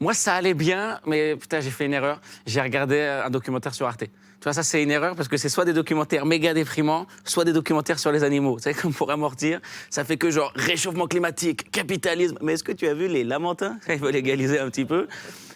Moi, ça allait bien, mais putain, j'ai fait une erreur. J'ai regardé un documentaire sur Arte. Tu vois, ça, c'est une erreur parce que c'est soit des documentaires méga déprimants, soit des documentaires sur les animaux. Tu sais, comme pour amortir, ça fait que genre réchauffement climatique, capitalisme. Mais est-ce que tu as vu les Lamentins? Il faut légaliser un petit peu.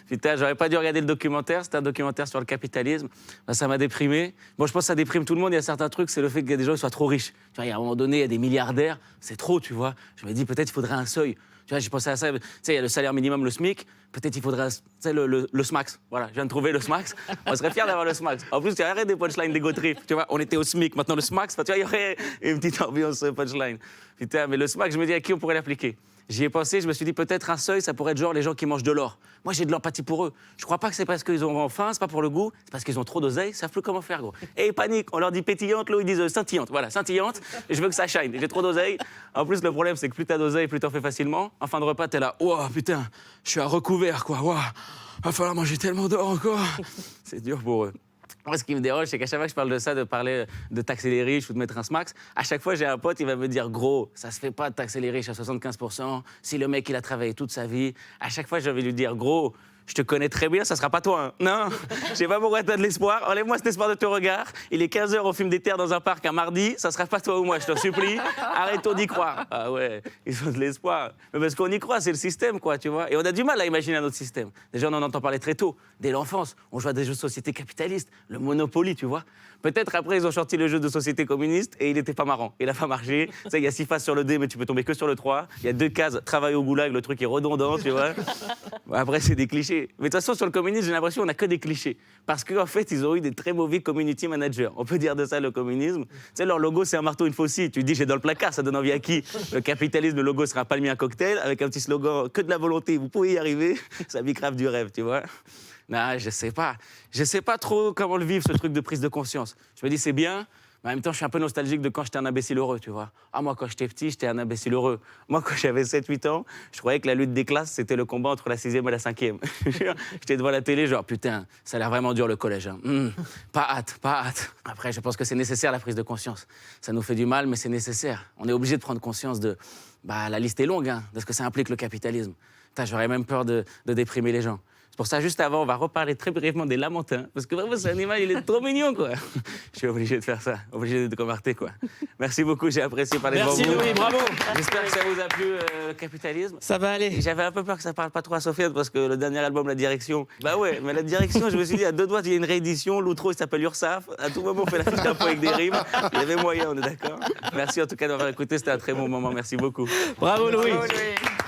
Putain, j'aurais pas dû regarder le documentaire. C'était un documentaire sur le capitalisme. Ben, ça m'a déprimé. Bon, je pense que ça déprime tout le monde. Il y a certains trucs, c'est le fait qu'il y a des gens qui soient trop riches. Tu vois, il y a un moment donné, il y a des milliardaires. C'est trop, tu vois. Je me dis, peut-être il faudrait un seuil. Tu vois, j'ai pensé à ça. Tu sais, il y a le salaire minimum, le SMIC. Peut-être il faudrait, tu sais, le SMAX. Voilà, je viens de trouver le SMAX. On serait fiers d'avoir le SMAX. En plus, il y aurait des punchlines d'ego trip. Tu vois, on était au SMIC, maintenant le SMAX. Tu vois, il y aurait une petite ambiance punchline. Putain, mais le SMAX, je me dis à qui on pourrait l'appliquer. J'y ai pensé, je me suis dit peut-être un seuil, ça pourrait être genre les gens qui mangent de l'or. Moi, j'ai de l'empathie pour eux. Je crois pas que c'est parce qu'ils ont faim, c'est pas pour le goût, c'est parce qu'ils ont trop d'oseille, ils savent plus comment faire, gros. Et ils paniquent, on leur dit pétillante, là, ils disent scintillante. Voilà, scintillante, et je veux que ça shine. J'ai trop d'oseille. En plus, le problème, c'est que plus t'as d'oseille, plus t'en fais facilement. En fin de repas, t'es là, ouah, putain, je suis à recouvert, quoi, ouah, va falloir manger tellement d'or encore. C'est dur pour eux. Moi, ce qui me dérange, c'est qu'à chaque fois que je parle de ça, de parler de taxer les riches ou de mettre un SMAX, à chaque fois, j'ai un pote, il va me dire, gros, ça se fait pas de taxer les riches à 75%. Si le mec, il a travaillé toute sa vie, à chaque fois, je vais lui dire, gros, je te connais très bien, ça sera pas toi. Hein. Non, je sais pas pourquoi t'as de l'espoir. Enlève-moi cet espoir de ton regard. Il est 15h, on fume des terres dans un parc un mardi, ça sera pas toi ou moi, je t'en supplie. Arrêtons d'y croire. Ah ouais, ils ont de l'espoir. Mais parce qu'on y croit, c'est le système, quoi, tu vois. Et on a du mal à imaginer un autre système. Déjà, on en entend parler très tôt, dès l'enfance. On joue à des jeux de société capitalistes, le Monopoly, tu vois. Peut-être après, ils ont sorti le jeu de société communiste et il était pas marrant. Il a pas marché. Tu sais, il y a 6 faces sur le dé, mais tu peux tomber que sur le 3. Il y a 2 cases, travail au goulag, le truc est redondant, tu vois. Après, c'est des clichés. Mais de toute façon, sur le communisme, j'ai l'impression qu'on n'a que des clichés. Parce qu'en fait, ils ont eu des très mauvais community managers. On peut dire de ça, le communisme. Tu sais, leur logo, c'est un marteau, une faucille. Tu te dis, j'ai dans le placard, ça donne envie à qui? Le capitalisme, le logo sera un palmier, un cocktail, avec un petit slogan, que de la volonté, vous pouvez y arriver. Ça bicrave du rêve, tu vois. Non, je sais pas. Je sais pas trop comment le vivre, ce truc de prise de conscience. Je me dis, c'est bien, mais en même temps, je suis un peu nostalgique de quand j'étais un imbécile heureux, tu vois. Ah, moi, quand j'étais petit, j'étais un imbécile heureux. Moi, quand j'avais 7-8 ans, je croyais que la lutte des classes, c'était le combat entre la 6e et la 5e. J'étais devant la télé, genre, putain, ça a l'air vraiment dur, le collège. Hein. Pas hâte, pas hâte. Après, je pense que c'est nécessaire, la prise de conscience. Ça nous fait du mal, mais c'est nécessaire. On est obligé de prendre conscience de... Bah, la liste est longue, hein, de ce que ça implique, le capitalisme. Putain, j'aurais même peur de déprimer les gens. C'est pour ça, juste avant, on va reparler très brièvement des Lamentins. Parce que vraiment, cet animal, il est trop mignon, quoi. Je suis obligé de faire ça, obligé de commenter, quoi. Merci beaucoup, j'ai apprécié parler devant vous. Merci Louis, bravo. J'espère que ça vous a plu, le capitalisme. Ça va aller. J'avais un peu peur que ça parle pas trop à Sofiane, parce que le dernier album, La Direction... Bah ouais, mais La Direction, je me suis dit, à 2 doigts, il y a une réédition. L'outro, il s'appelle Ursaf. À tout moment, on fait la fiche d'impôt avec des rimes. Il y avait moyen, on est d'accord. Merci en tout cas d'avoir écouté, c'était un très bon moment. Merci beaucoup. Bravo Louis. Bravo, Louis.